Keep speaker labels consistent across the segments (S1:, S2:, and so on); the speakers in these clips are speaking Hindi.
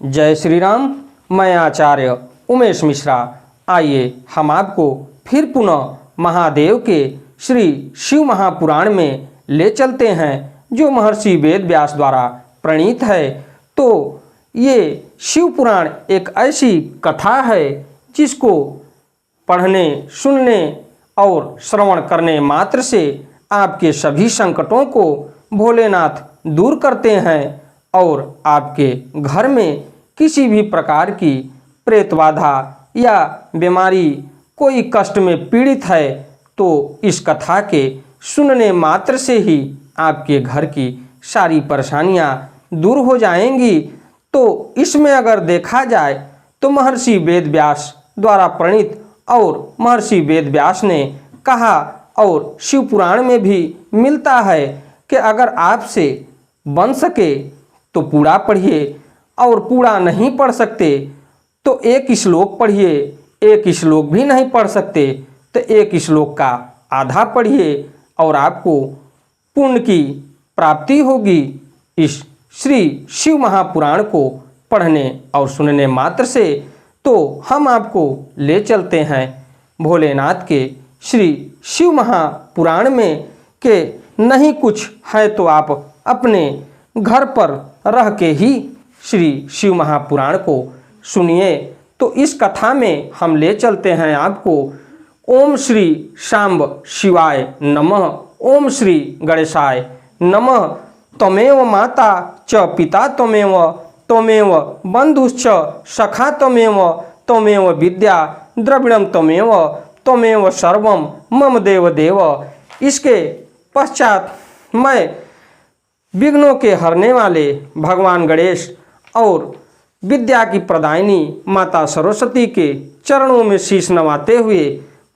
S1: जय श्री राम। मैं आचार्य उमेश मिश्रा। आइए हम आपको फिर पुनः महादेव के श्री शिव महापुराण में ले चलते हैं, जो महर्षि वेद व्यास द्वारा प्रणीत है। तो ये शिव पुराण एक ऐसी कथा है जिसको पढ़ने, सुनने और श्रवण करने मात्र से आपके सभी संकटों को भोलेनाथ दूर करते हैं और आपके घर में किसी भी प्रकार की प्रेत बाधा या बीमारी, कोई कष्ट में पीड़ित है तो इस कथा के सुनने मात्र से ही आपके घर की सारी परेशानियां दूर हो जाएंगी। तो इसमें अगर देखा जाए तो महर्षि वेद व्यास द्वारा प्रणीत और महर्षि वेद व्यास ने कहा और शिव पुराण में भी मिलता है कि अगर आपसे बन सके तो पूरा पढ़िए और पूरा नहीं पढ़ सकते तो एक श्लोक पढ़िए, एक श्लोक भी नहीं पढ़ सकते तो एक श्लोक का आधा पढ़िए और आपको पुण्य की प्राप्ति होगी। इस श्री शिव महापुराण को पढ़ने और सुनने मात्र से तो हम आपको ले चलते हैं भोलेनाथ के श्री शिव महापुराण में के नहीं कुछ है तो आप अपने घर पर रह के ही श्री शिव महापुराण को सुनिए। तो इस कथा में हम ले चलते हैं आपको। ओम श्री शांब शिवाय नमः, ओम श्री गणेशाय नमः। त्वमेव माता च पिता त्वमेव, त्वमेव बंधुश्च सखा त्वमेव, त्वमेव विद्या द्रविणम त्वमेव, त्वमेव सर्वम मम देव देव। इसके पश्चात मैं विघ्नों के हरने वाले भगवान गणेश और विद्या की प्रदायिनी माता सरस्वती के चरणों में शीश नवाते हुए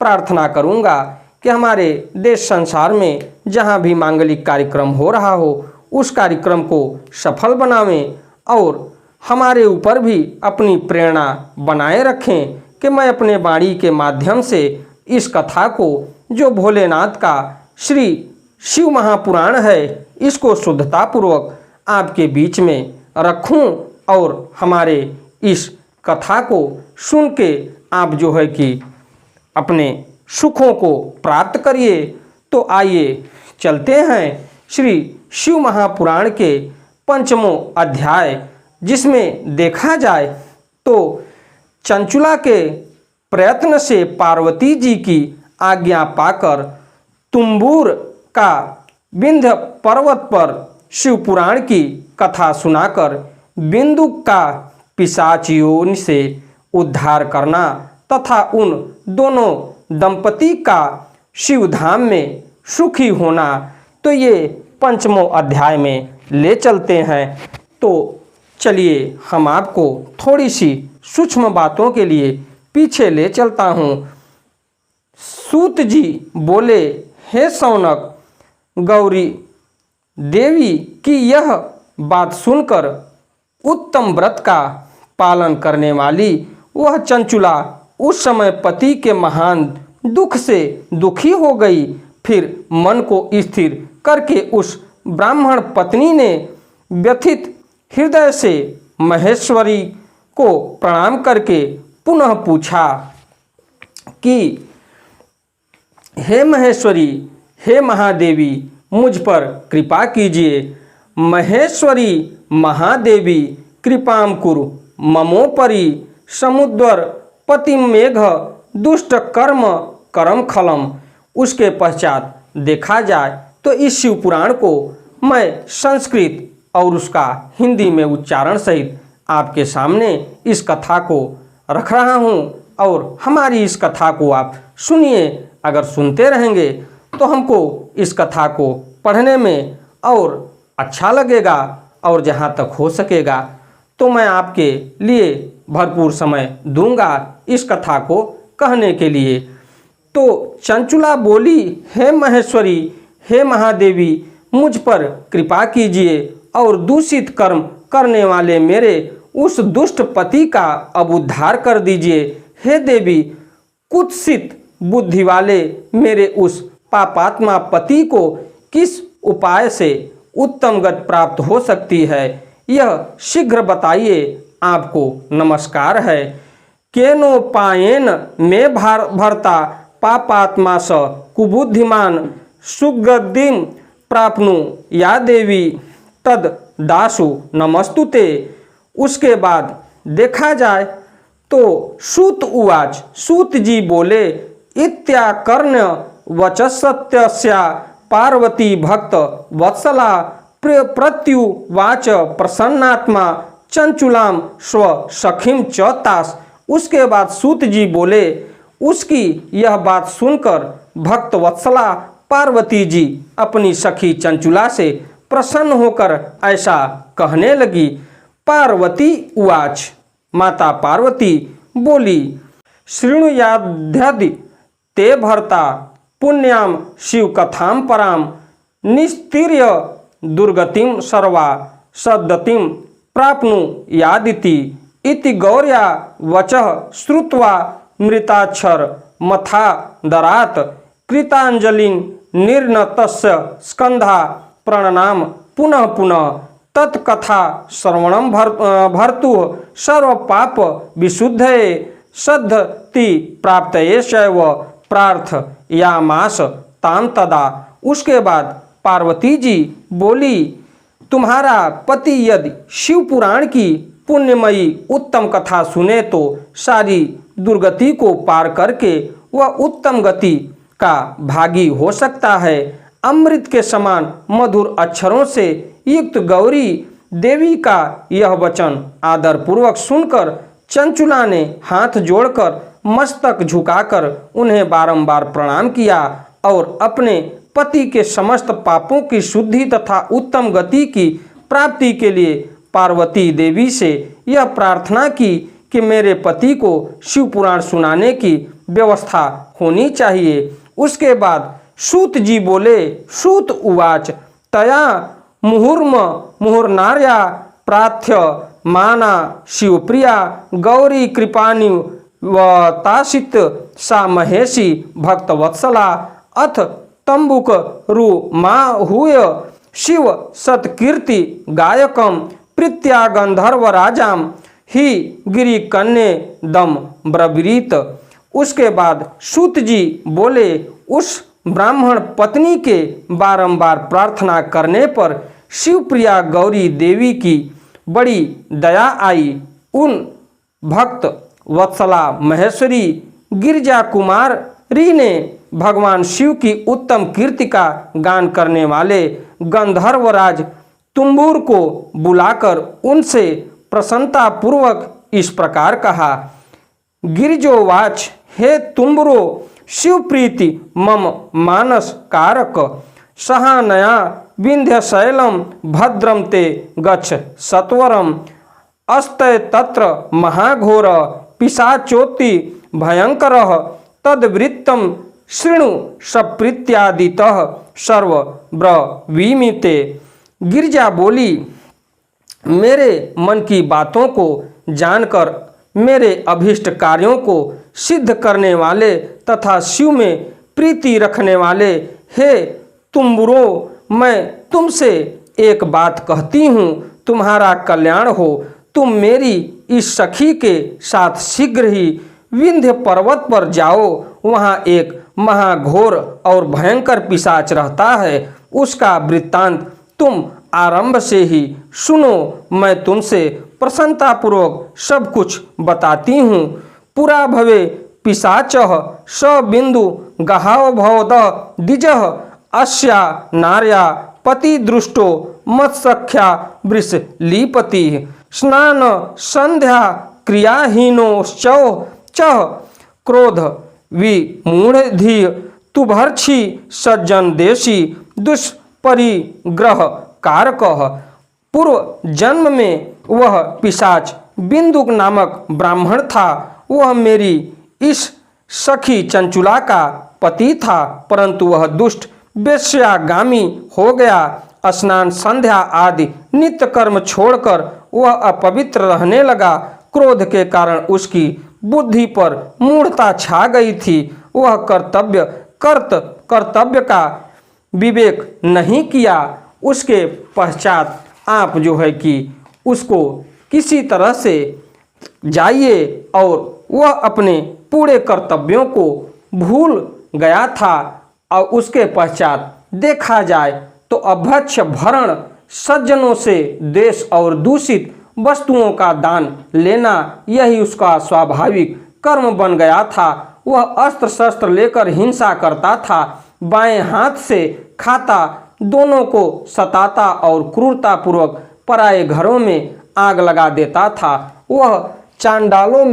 S1: प्रार्थना करूंगा कि हमारे देश संसार में जहां भी मांगलिक कार्यक्रम हो रहा हो उस कार्यक्रम को सफल बनावें और हमारे ऊपर भी अपनी प्रेरणा बनाए रखें कि मैं अपने वाणी के माध्यम से इस कथा को, जो भोलेनाथ का श्री शिव महापुराण है, इसको शुद्धतापूर्वक आपके बीच में रखूं और हमारे इस कथा को सुन के आप जो है कि अपने सुखों को प्राप्त करिए। तो आइए चलते हैं श्री शिव महापुराण के पंचमों अध्याय, जिसमें देखा जाए तो चंचुला के प्रयत्न से पार्वती जी की आज्ञा पाकर तुम्बूर का विंध्य पर्वत पर शिव पुराण की कथा सुनाकर बिंदु का पिशाचियों से उद्धार करना तथा उन दोनों दंपति का शिव धाम में सुखी होना, तो ये पंचमों अध्याय में ले चलते हैं। तो चलिए हम आपको थोड़ी सी सूक्ष्म बातों के लिए पीछे ले चलता हूँ। सूत जी बोले, हे शौनक, गौरी देवी की यह बात सुनकर उत्तम व्रत का पालन करने वाली वह चंचुला उस समय पति के महान दुख से दुखी हो गई। फिर मन को स्थिर करके उस ब्राह्मण पत्नी ने व्यथित हृदय से महेश्वरी को प्रणाम करके पुनः पूछा कि हे महेश्वरी, हे महादेवी, मुझ पर कृपा कीजिए। महेश्वरी महादेवी कृपाम कुरु ममोपरि समुद्र पतिम मेघ दुष्ट कर्म करम खलम। उसके पश्चात देखा जाए तो इस शिव पुराण को मैं संस्कृत और उसका हिंदी में उच्चारण सहित आपके सामने इस कथा को रख रहा हूँ और हमारी इस कथा को आप सुनिए। अगर सुनते रहेंगे तो हमको इस कथा को पढ़ने में और अच्छा लगेगा और जहाँ तक हो सकेगा तो मैं आपके लिए भरपूर समय दूंगा इस कथा को कहने के लिए। तो चंचुला बोली, हे महेश्वरी, हे महादेवी, मुझ पर कृपा कीजिए और दूषित कर्म करने वाले मेरे उस दुष्ट पति का अब उद्धार कर दीजिए। हे देवी, कुत्सित बुद्धि वाले मेरे उस पापात्मा पति को किस उपाय से उत्तम गति प्राप्त हो सकती है, यह शीघ्र बताइए। आपको नमस्कार है। केनो पायेन में भरता पापात्मा स कुबुद्धिमान सुगतिम प्राप्नु या देवी तद दासु नमस्तुते। उसके बाद देखा जाए तो सूत उवाच, सूत जी बोले, इत्याकर्ण्य वचसत्यस्या पार्वती भक्त वत्सला प्रत्युवाच प्रसन्नात्मा चंचुलाम स्व सखीम च तास। उसके बाद सूत जी बोले, उसकी यह बात सुनकर भक्त वत्सला पार्वती जी अपनी सखी चंचुला से प्रसन्न होकर ऐसा कहने लगी। पार्वती उवाच, माता पार्वती बोली, शृणुयाद्यदि ते भर्ता पुण्याम शिव कथाम पराम निस्तीर्य दुर्गतिम सर्वा सद्गतिम प्राप्नु यादिति। इति गौर्या वचः श्रुत्वा मृताक्षर मथा दरात कृतांजलिं निर्नतस्य स्कंधा प्रणनाम पुनः पुनः तत्कथा श्रवणं भर्तुः सर्व पाप विशुद्धये सद्धति प्राप्तये शैव प्रार्थयामास ताम तदा। उसके बाद पार्वती जी बोली, तुम्हारा पति यदि शिव पुराण की पुण्यमयी उत्तम कथा सुने तो सारी दुर्गति को पार करके वह उत्तम गति का भागी हो सकता है। अमृत के समान मधुर अक्षरों से युक्त गौरी देवी का यह वचन आदर पूर्वक सुनकर चंचुला ने हाथ जोड़कर मस्तक झुकाकर उन्हें बारंबार प्रणाम किया और अपने पति के समस्त पापों की शुद्धि तथा उत्तम गति की प्राप्ति के लिए पार्वती देवी से यह प्रार्थना की कि मेरे पति को शिव पुराण सुनाने की व्यवस्था होनी चाहिए। उसके बाद सूत जी बोले, सूत उवाच, तया मुहुर्नार्या प्रार्थ्य माना शिवप्रिया गौरी कृपाणि व तासित सा महेशी भक्तवत्सला अथ तंबुक रु माहूय शिव सत्कीर्ति गायकम प्रीत्या गंधर्व राजाम ही गिरी कन्ने दम ब्रवीत। उसके बाद सूत जी बोले, उस ब्राह्मण पत्नी के बारंबार प्रार्थना करने पर शिवप्रिया गौरी देवी की बड़ी दया आई। उन भक्त वत्सला महेश्वरी गिरजा कुमारी ने भगवान शिव की उत्तम कीर्ति का गान करने वाले गंधर्वराज तुम्बुर को बुलाकर उनसे प्रसन्नता पूर्वक इस प्रकार कहा, गिरिजोवाच, हे तुम्बरो शिव प्रीति मम मानस कारक सहानया विंध्य शैलम भद्रम ते गच्छ सत्वरम अस्तय तत्र महाघोर पिशाचोति भयंकरः तद्वृत्तम शृणु सप्रीत्यादितः सर्व ब्रवीमिते। गिरिजा बोली, मेरे मन की बातों को जानकर मेरे अभीष्ट कार्यों को सिद्ध करने वाले तथा शिव में प्रीति रखने वाले हे तुम्बुरो, मैं तुमसे एक बात कहती हूँ, तुम्हारा कल्याण हो। तुम मेरी इस सखी के साथ शीघ्र ही विंध्य पर्वत पर जाओ। वहाँ एक महाघोर और भयंकर पिशाच रहता है। उसका वृत्तांत तुम आरंभ से ही सुनो। मैं तुमसे प्रसन्नतापूर्वक सब कुछ बताती हूँ। पुरा भवे पिशाचः स बिंदु गहाव भवद द्विजः अस्या नार्या पति दृष्टो मत्सख्या वृष लीपति स्नान संध्या क्रियाहीनो चह क्रोध विमूढ़धि तुभर्षि सज्जन देशी दुष्परिग्रह कारकः। पूर्व जन्म में वह पिशाच बिंदुक नामक ब्राह्मण था। वह मेरी इस सखी चंचुला का पति था, परंतु वह दुष्ट वेश्यागामी हो गया। स्नान संध्या आदि नित्य कर्म छोड़कर वह अपवित्र रहने लगा। क्रोध के कारण उसकी बुद्धि पर मूढ़ता छा गई थी। वह कर्तव्य का विवेक नहीं किया। उसके पश्चात आप जो है कि उसको किसी तरह से जाइए और वह अपने पूरे कर्तव्यों को भूल गया था और उसके पश्चात देखा जाए तो अभक्ष्य भरण, सज्जनों से देश और दूषित वस्तुओं का दान लेना यही उसका स्वाभाविक कर्म बन गया था। वह अस्त्र शस्त्र लेकर हिंसा करता था, बाएं हाथ से खाता, दोनों को सताता और क्रूरतापूर्वक पराये घरों में आग लगा देता था। वह चांडालों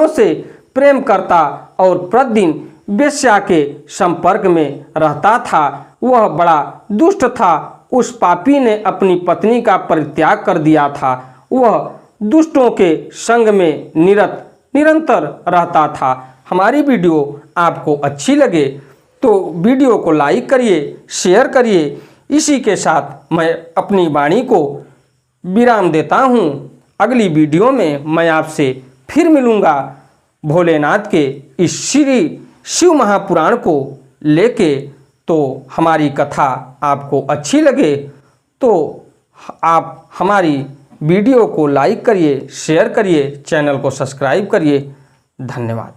S1: से प्रेम करता और प्रतिदिन वेश्या के संपर्क में रहता था। वह बड़ा दुष्ट था। उस पापी ने अपनी पत्नी का परित्याग कर दिया था। वह दुष्टों के संग में निरंतर रहता था। हमारी वीडियो आपको अच्छी लगे तो वीडियो को लाइक करिए, शेयर करिए। इसी के साथ मैं अपनी वाणी को विराम देता हूँ। अगली वीडियो में मैं आपसे फिर मिलूँगा भोलेनाथ के इस श्री शिव महापुराण को लेके। तो हमारी कथा आपको अच्छी लगे तो आप हमारी वीडियो को लाइक करिए, शेयर करिए, चैनल को सब्सक्राइब करिए। धन्यवाद।